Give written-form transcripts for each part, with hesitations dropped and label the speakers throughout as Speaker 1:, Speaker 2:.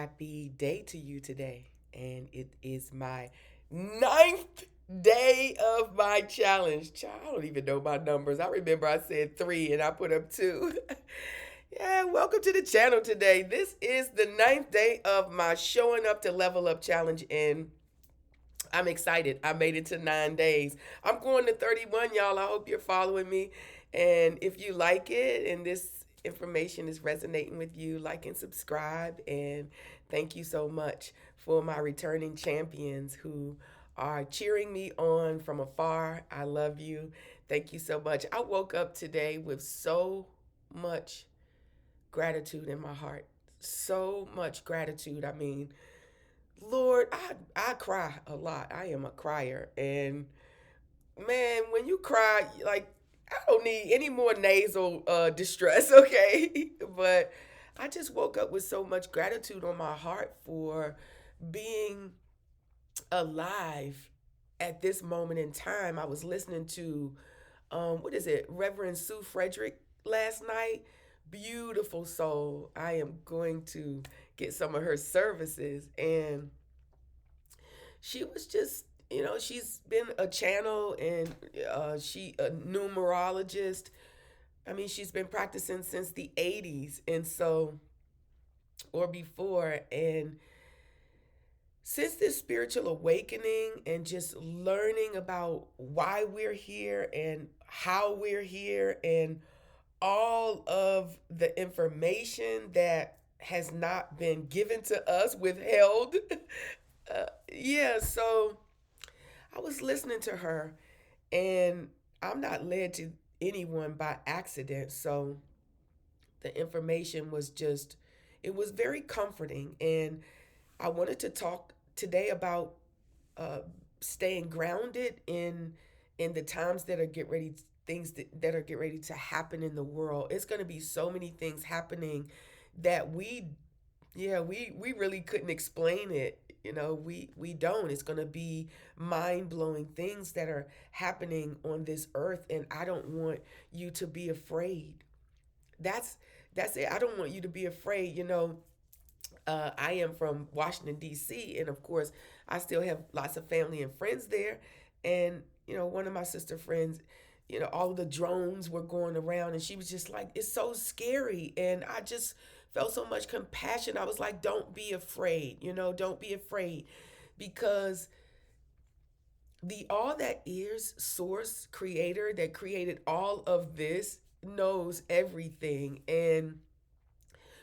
Speaker 1: happy day to you today. And it is my ninth day of my challenge. Child, I don't even know my numbers. I remember I said three and I put up two. Yeah, welcome to the channel today. This is the ninth day of my showing up to level up challenge, and I'm excited. I made it to 9 days. I'm going to 31, y'all. I hope you're following me. And if you like it and this information is resonating with you, like and subscribe. And thank you so much for my returning champions who are cheering me on from afar. I love you. Thank you so much. I woke up today with so much gratitude in my heart. So much gratitude. I mean, Lord, I cry a lot. I am a crier. And man, when you cry, like, I don't need any more nasal distress, okay? But I just woke up with so much gratitude on my heart for being alive at this moment in time. I was listening to, what is it, Reverend Sue Frederick last night. Beautiful soul. I am going to get some of her services. And she was just, she's been a channel, and she a numerologist. I mean, she's been practicing since the 80s, and so, or before. And since this spiritual awakening and just learning about why we're here and how we're here and all of the information that has not been given to us, withheld. Yeah, so I was listening to her, and I'm not led to anyone by accident. So the information was just, it was very comforting. And I wanted to talk today about uh, staying grounded in the times that are get ready, things that are get ready to happen in the world. It's going to be so many things happening that we really couldn't explain it. We don't. It's going to be mind-blowing things that are happening on this earth, and I don't want you to be afraid. That's it. I don't want you to be afraid. I am from Washington, D.C., and of course, I still have lots of family and friends there. And, one of my sister friends, all of the drones were going around, and she was just like, it's so scary. And I just felt so much compassion. I was like, don't be afraid, don't be afraid. Because the all that is source creator that created all of this knows everything. And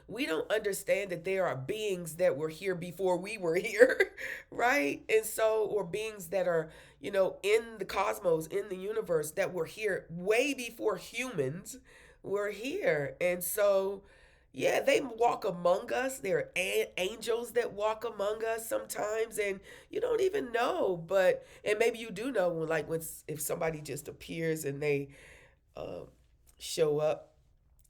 Speaker 1: we don't understand that there are beings that were here before we were here, right? And so, or beings that are, in the cosmos, in the universe, that were here way before humans were here. And so, yeah, they walk among us. There are angels that walk among us sometimes, and you don't even know. But, and maybe you do know, like when, if somebody just appears and they uh, show up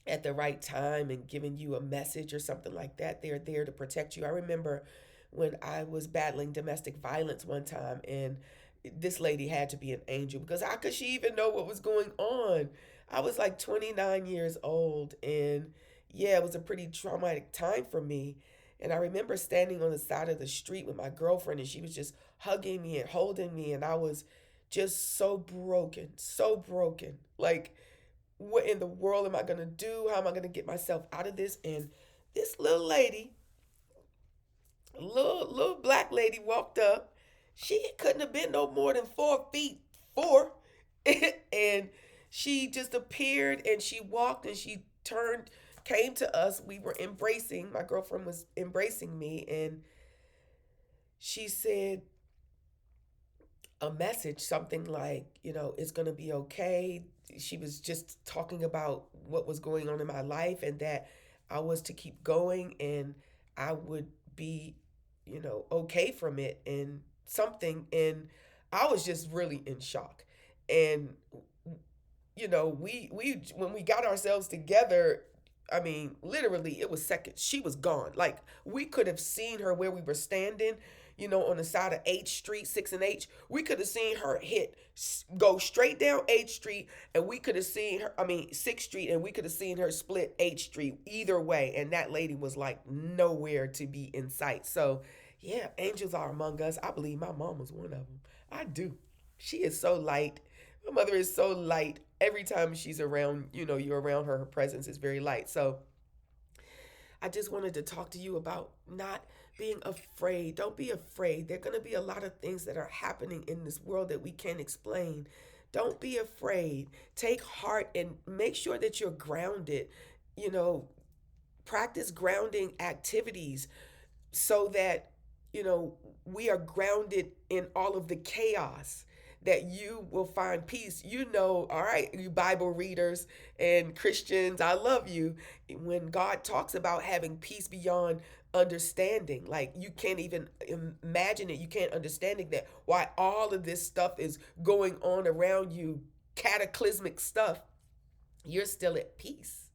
Speaker 1: at the right time and giving you a message or something like that. They're there to protect you. I remember when I was battling domestic violence one time, and this lady had to be an angel, because how could she even know what was going on? I was like 29 years old, and yeah, it was a pretty traumatic time for me. And I remember standing on the side of the street with my girlfriend, and she was just hugging me and holding me, and I was just so broken, so broken. Like, what in the world am I going to do? How am I going to get myself out of this? And this little lady, little black lady, walked up. She couldn't have been no more than 4 feet four. And she just appeared, and she walked, and she turned, came to us. We were embracing. My girlfriend was embracing me, and she said a message, something like, it's going to be okay. She was just talking about what was going on in my life, and that I was to keep going, and I would be, okay from it, and something. And I was just really in shock. And, we when we got ourselves together, I mean, literally, it was seconds. She was gone. Like, we could have seen her where we were standing. on the side of H Street, 6 and H, we could have seen her go straight down H Street, and we could have seen her, 6th Street, and we could have seen her split H Street either way. And that lady was like nowhere to be in sight. So, yeah, angels are among us. I believe my mom was one of them. I do. She is so light. My mother is so light. Every time she's around, you're around her, her presence is very light. So, I just wanted to talk to you about not being afraid. Don't be afraid. There are going to be a lot of things that are happening in this world that we can't explain. Don't be afraid. Take heart and make sure that you're grounded. You know, practice grounding activities so that, we are grounded in all of the chaos, that you will find peace. All right, you Bible readers and Christians, I love you. When God talks about having peace beyond understanding, like you can't even imagine it, you can't understand it, that why all of this stuff is going on around you, cataclysmic stuff, you're still at peace.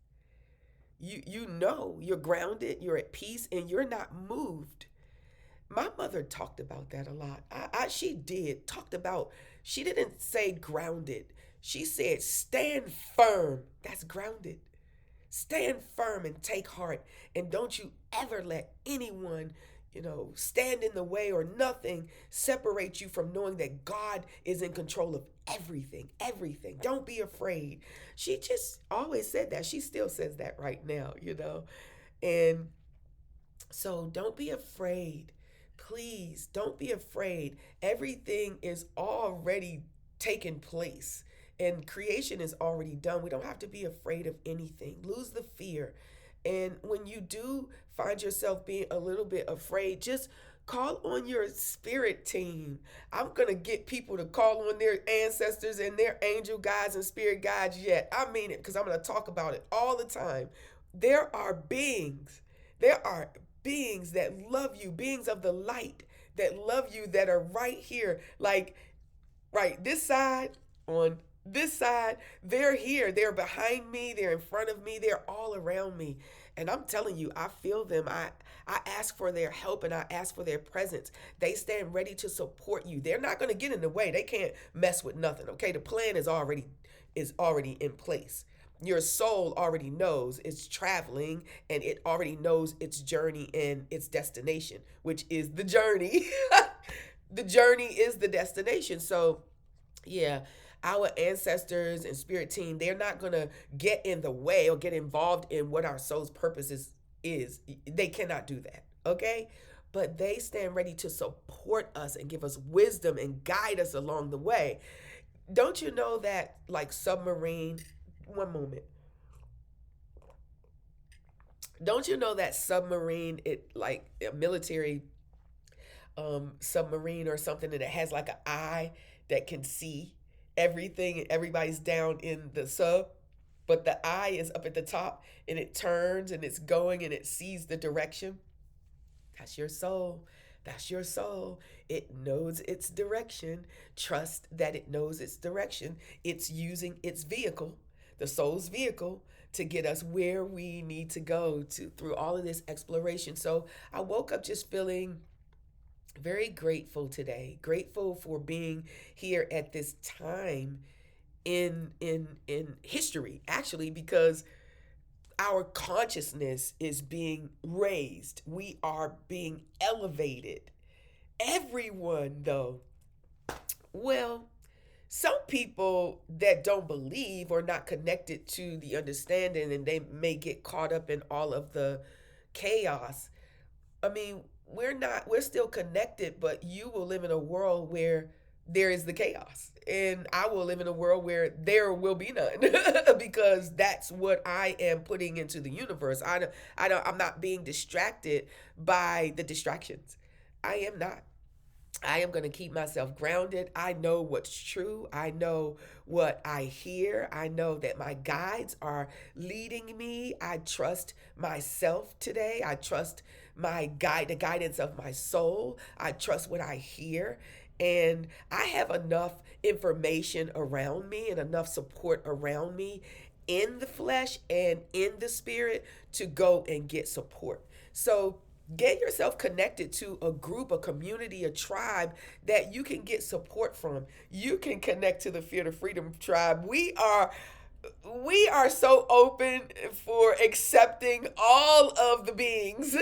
Speaker 1: You're grounded, you're at peace, and you're not moved. My mother talked about that a lot. She did talked about. She didn't say grounded. She said stand firm. That's grounded. Stand firm and take heart. And don't you ever let anyone, stand in the way or nothing separate you from knowing that God is in control of everything. Everything. Don't be afraid. She just always said that. She still says that right now. And so don't be afraid. Please don't be afraid. Everything is already taken place and creation is already done. We don't have to be afraid of anything. Lose the fear. And when you do find yourself being a little bit afraid, just call on your spirit team. I'm going to get people to call on their ancestors and their angel guides and spirit guides yet. I mean it, because I'm going to talk about it all the time. There are beings. There are beings that love you, beings of the light that love you, that are right here, like right this side, on this side, they're here, they're behind me, they're in front of me, they're all around me. And I'm telling you, I feel them. I ask for their help and I ask for their presence. They stand ready to support you. They're not going to get in the way. They can't mess with nothing. Okay, the plan is already in place. Your soul already knows it's traveling, and it already knows its journey and its destination, which is the journey. The journey is the destination. So, yeah, our ancestors and spirit team, they're not going to get in the way or get involved in what our soul's purpose is. They cannot do that. Okay? But they stand ready to support us and give us wisdom and guide us along the way. Don't you know that, like, submarine, one moment. Don't you know that submarine, it like a military submarine or something, and it has like an eye that can see everything, and everybody's down in the sub, but the eye is up at the top, and it turns and it's going and it sees the direction. That's your soul. That's your soul. It knows its direction. Trust that it knows its direction. It's using its vehicle, the soul's vehicle, to get us where we need to go to through all of this exploration. So I woke up just feeling very grateful today. Grateful for being here at this time in history, actually, because our consciousness is being raised. We are being elevated. Everyone, though, well, some people that don't believe or not connected to the understanding, and they may get caught up in all of the chaos. I mean, we're still connected, but you will live in a world where there is the chaos. And I will live in a world where there will be none because that's what I am putting into the universe. I'm not being distracted by the distractions. I am not. I am going to keep myself grounded. I know what's true. I know what I hear. I know that my guides are leading me. I trust myself today. I trust the guidance of my soul. I trust what I hear. And I have enough information around me and enough support around me in the flesh and in the spirit to go and get support. So Get yourself connected to a group, a community, a tribe that you can get support from. You can connect to the Fear to Freedom tribe. We are so open for accepting all of the beings,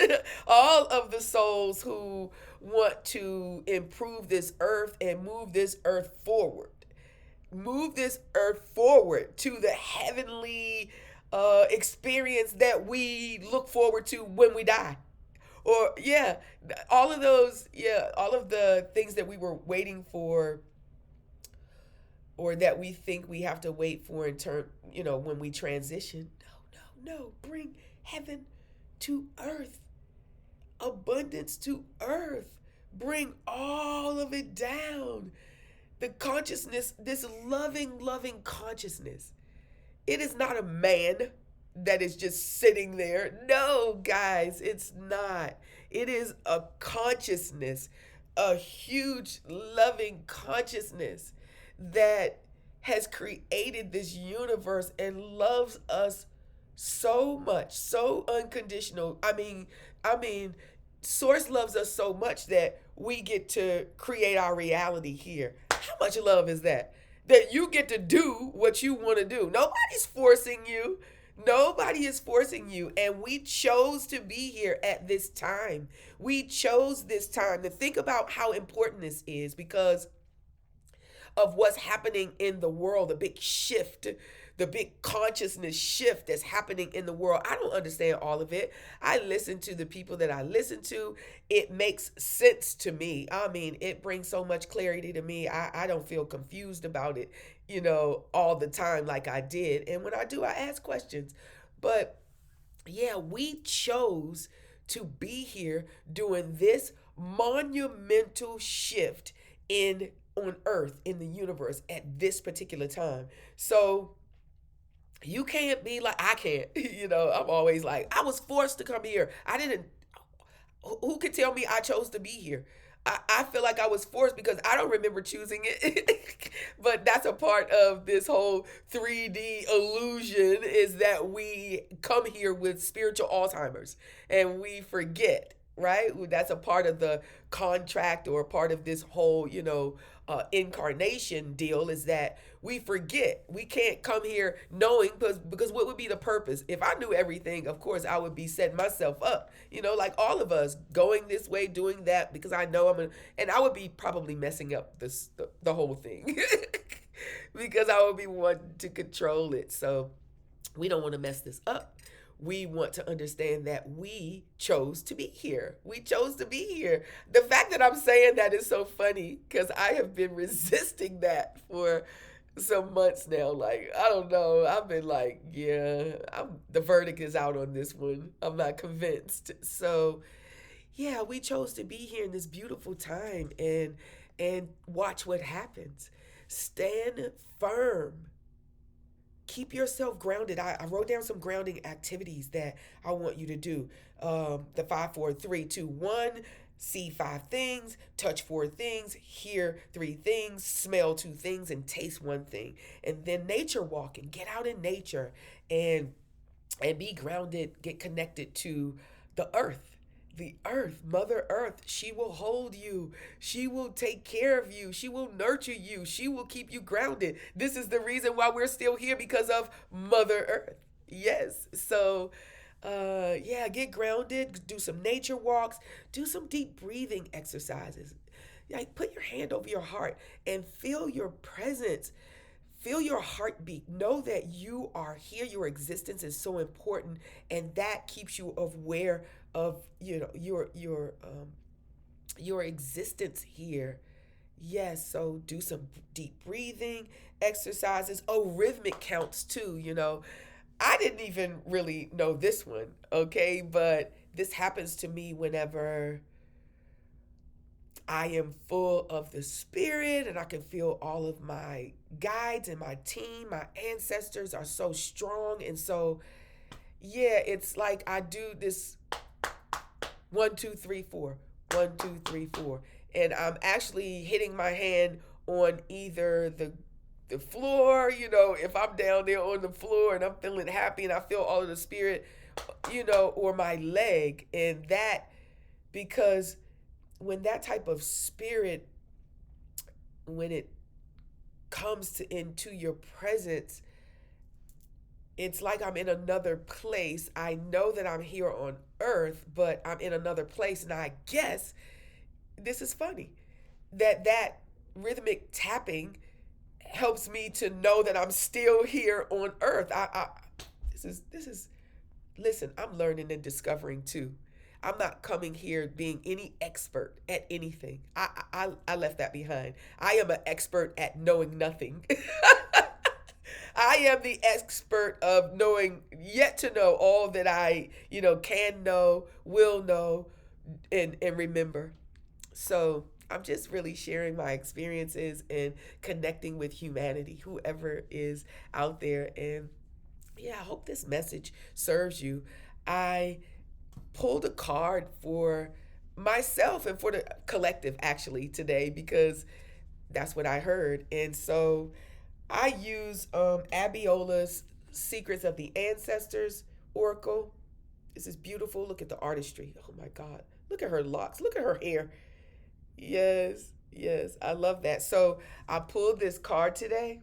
Speaker 1: all of the souls who want to improve this earth and move this earth forward. Move this earth forward to the heavenly experience that we look forward to when we die. Or, yeah, all of those, yeah, all of the things that we were waiting for or that we think we have to wait for in turn, when we transition. No, no, no. Bring heaven to earth, abundance to earth. Bring all of it down. The consciousness, this loving, loving consciousness. It is not a man that is just sitting there. No, guys, it's not. It is a consciousness, a huge, loving consciousness that has created this universe and loves us so much, so unconditional. I mean, Source loves us so much that we get to create our reality here. How much love is that? That you get to do what you want to do. Nobody's forcing you. Nobody is forcing you. And we chose to be here at this time. We chose this time to think about how important this is because of what's happening in the world, the big shift, the big consciousness shift that's happening in the world. I don't understand all of it. I listen to the people that I listen to. It makes sense to me. I mean, it brings so much clarity to me. I don't feel confused about it, all the time like I did. And when I do, I ask questions. But yeah, we chose to be here doing this monumental shift in on earth in the universe at this particular time. So you can't be like I can't. I'm always like I was forced to come here. I didn't. Who could tell me I chose to be here? I feel like I was forced because I don't remember choosing it. But that's a part of this whole 3D illusion is that we come here with spiritual Alzheimer's and we forget, right? That's a part of the contract or part of this whole, incarnation deal is that we forget. We can't come here knowing because what would be the purpose? If I knew everything, of course, I would be setting myself up, like all of us going this way, doing that because I know and I would be probably messing up the whole thing because I would be wanting to control it. So we don't want to mess this up. We want to understand that we chose to be here. We chose to be here. The fact that I'm saying that is so funny because I have been resisting that for some months now. Like, I don't know. I've been like, yeah, the verdict is out on this one. I'm not convinced. So, yeah, we chose to be here in this beautiful time and watch what happens. Stand firm. Keep yourself grounded. I wrote down some grounding activities that I want you to do. The 5, 4, 3, 2, 1. See 5 things, touch 4 things, hear 3 things, smell 2 things, and taste 1 thing. And then nature walking. Get out in nature and be grounded. Get connected to the earth. The earth, Mother Earth, she will hold you. She will take care of you. She will nurture you. She will keep you grounded. This is the reason why we're still here because of Mother Earth. Yes. So, yeah, get grounded, do some nature walks, do some deep breathing exercises. Like put your hand over your heart and feel your presence. Feel your heartbeat. Know that you are here. Your existence is so important, and that keeps you aware of your existence here. Yes, so do some deep breathing exercises. Oh, rhythmic counts too. I didn't even really know this one. Okay, but this happens to me whenever I am full of the spirit and I can feel all of my guides and my team, my ancestors are so strong. And so, yeah, it's like I do this 1, 2, 3, 4, 1, 2, 3, 4. And I'm actually hitting my hand on either the floor, if I'm down there on the floor and I'm feeling happy and I feel all of the spirit, or my leg. And that because when that type of spirit, when it comes into your presence, it's like I'm in another place. I know that I'm here on earth, but I'm in another place. And I guess this is funny that rhythmic tapping helps me to know that I'm still here on earth. This is listen, I'm learning and discovering too. I'm not coming here being any expert at anything. I left that behind. I am an expert at knowing nothing. I am the expert of knowing, yet to know all that I, can know, will know, and remember. So I'm just really sharing my experiences and connecting with humanity, whoever is out there. And yeah, I hope this message serves you. I pulled a card for myself and for the collective actually today because that's what I heard. And so I use Abiola's Secrets of the Ancestors Oracle. This is beautiful. Look at the artistry. Oh my God. Look at her locks. Look at her hair. Yes, yes. I love that. So I pulled this card today.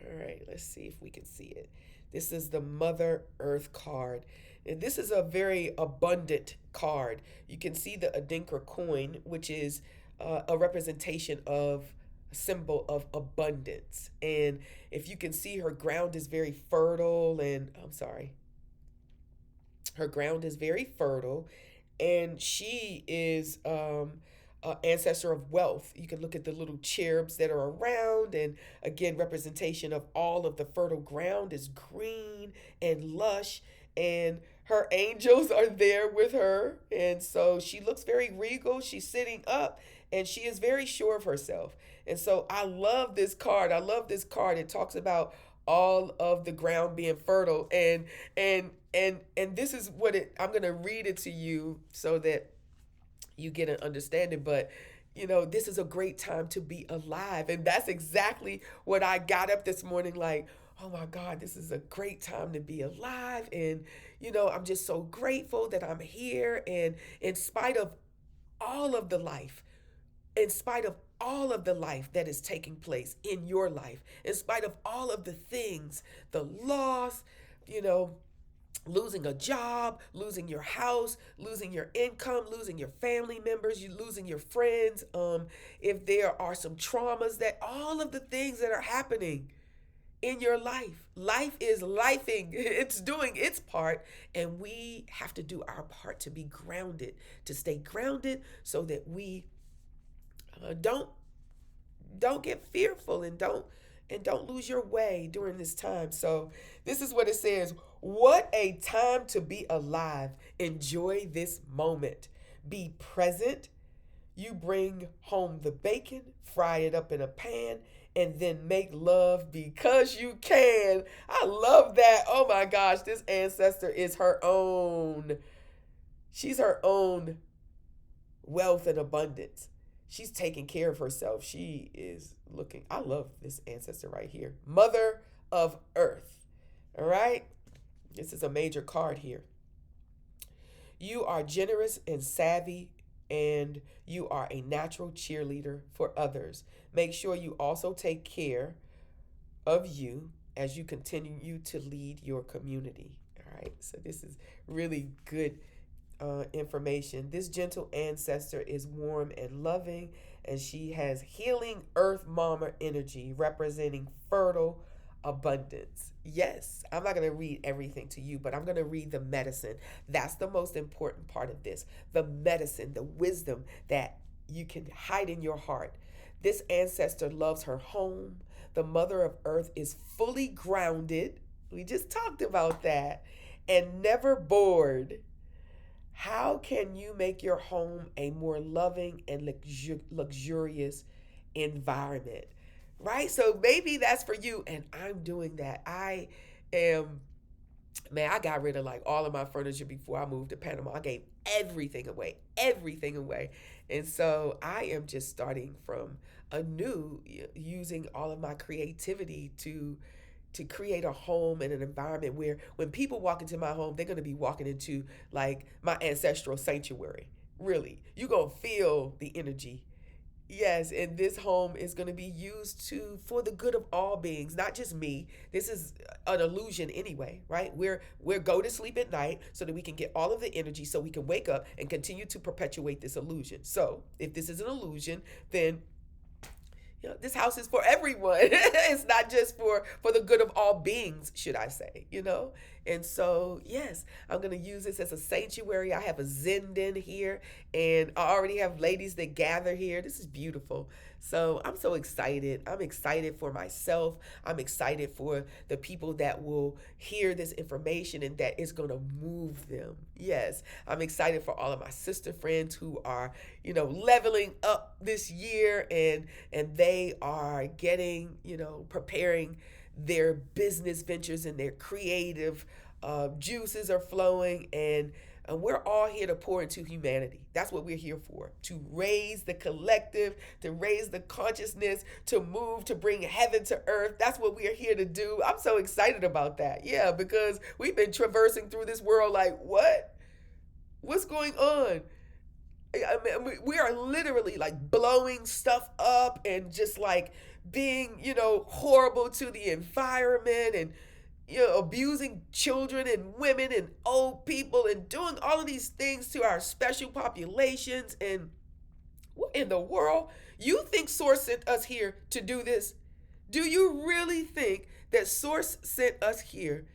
Speaker 1: All right, let's see if we can see it. This is the Mother Earth card. And this is a very abundant card. You can see the Adinkra coin, which is a representation of a symbol of abundance. And if you can see, her ground is very fertile. And I'm sorry, her ground is very fertile. And she is ancestor of wealth. You can look at the little cherubs that are around, and again, representation of all of the fertile ground is green and lush, and her angels are there with her, and so she looks very regal. She's sitting up, and she is very sure of herself. And so I love this card. I love this card. It talks about all of the ground being fertile, and this is what it. I'm gonna read it to you so that you get an understanding. But this is a great time to be alive, and that's exactly what I got up this morning like. Oh my God, this is a great time to be alive. And I'm just so grateful that I'm here. And in spite of all of the life, in spite of all of the life that is taking place in your life, in spite of all of the things, the loss, you know, losing a job, losing your house, losing your income, losing your family members, you losing your friends, if there are some traumas, that all of the things that are happening in your life is lifing. It's doing its part, and we have to do our part to be grounded, to stay grounded, so that we don't get fearful, and don't lose your way during this time. So this is what it says. What a time to be alive. Enjoy this moment. Be present. You bring home the bacon, fry it up in a pan, and then make love because you can. I love that. Oh my gosh, this ancestor is her own. She's her own wealth and abundance. She's taking care of herself. She is looking. I love this ancestor right here. Mother of Earth. All right? This is a major card here. You are generous and savvy, and you are a natural cheerleader for others. Make sure you also take care of you as you continue to lead your community. All right? So this is really good information. This gentle ancestor is warm and loving, and she has healing earth mama energy, representing fertile abundance. Yes, I'm not going to read everything to you, but I'm going to read the medicine. That's the most important part of this. The medicine, the wisdom that you can hide in your heart. This ancestor loves her home. The mother of earth is fully grounded. We just talked about that. And never bored. How can you make your home a more loving and luxurious environment? Right? So maybe that's for you, and I'm doing that. I am, man, I got rid of like all of my furniture before I moved to Panama. I gave everything away, everything away. And so I am just starting from anew, using all of my creativity to create a home and an environment where when people walk into my home, they're going to be walking into like my ancestral sanctuary. Really, you're going to feel the energy. Yes, and this home is going to be used to for the good of all beings, not just me. This is an illusion anyway, right? We're go to sleep at night so that we can get all of the energy so we can wake up and continue to perpetuate this illusion. So, if this is an illusion, then this house is for everyone. It's not just for the good of all beings, should I say. And so, yes, I'm going to use this as a sanctuary. I have a Zen den here, and I already have ladies that gather here. This is beautiful. So I'm so excited. I'm excited for myself. I'm excited for the people that will hear this information and that it's going to move them. Yes, I'm excited for all of my sister friends who are, leveling up this year, and they are getting, preparing their business ventures and their creative juices are flowing, and we're all here to pour into humanity. That's what we're here for, to raise the collective, to raise the consciousness, to move, to bring heaven to earth. That's what we're here to do. I'm so excited about that. Yeah, because we've been traversing through this world like, what? What's going on? I mean, we are literally like blowing stuff up and just like being, horrible to the environment, and abusing children and women and old people and doing all of these things to our special populations. And what in the world? You think Source sent us here to do this? Do you really think that Source sent us here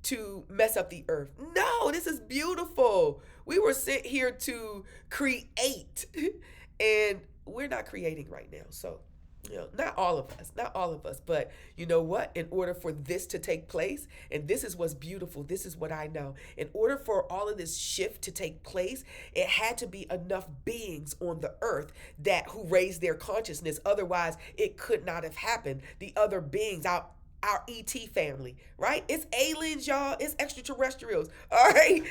Speaker 1: to mess up the earth? No, this is beautiful. We were sent here to create, and we're not creating right now. So, not all of us, but you know what? In order for this to take place, and this is what's beautiful, this is what I know. In order for all of this shift to take place, it had to be enough beings on the earth who raised their consciousness. Otherwise, it could not have happened. The other beings, our ET family, right? It's aliens, y'all. It's extraterrestrials. All right.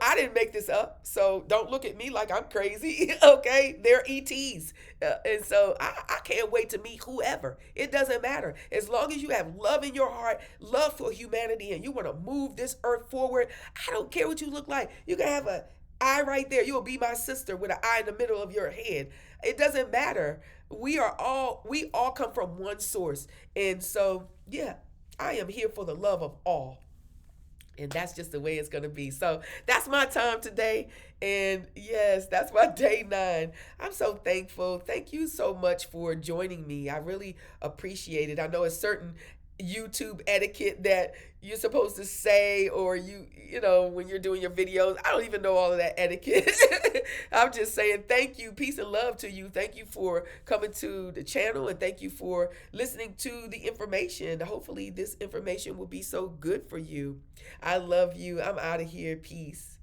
Speaker 1: I didn't make this up. So don't look at me like I'm crazy. Okay. They're ETs. And so I can't wait to meet whoever. It doesn't matter. As long as you have love in your heart, love for humanity, and you want to move this earth forward, I don't care what you look like. You can have an eye right there. You'll be my sister with an eye in the middle of your head. It doesn't matter. We all come from one source. And so, yeah, I am here for the love of all. And that's just the way it's going to be. So that's my time today. And yes, that's my day 9. I'm so thankful. Thank you so much for joining me. I really appreciate it. I know it's certain YouTube etiquette that you're supposed to say, or when you're doing your videos. I don't even know all of that etiquette. I'm just saying thank you, peace and love to you. Thank you for coming to the channel, and thank you for listening to the information. Hopefully this information will be so good for you. I love you. I'm out of here. Peace.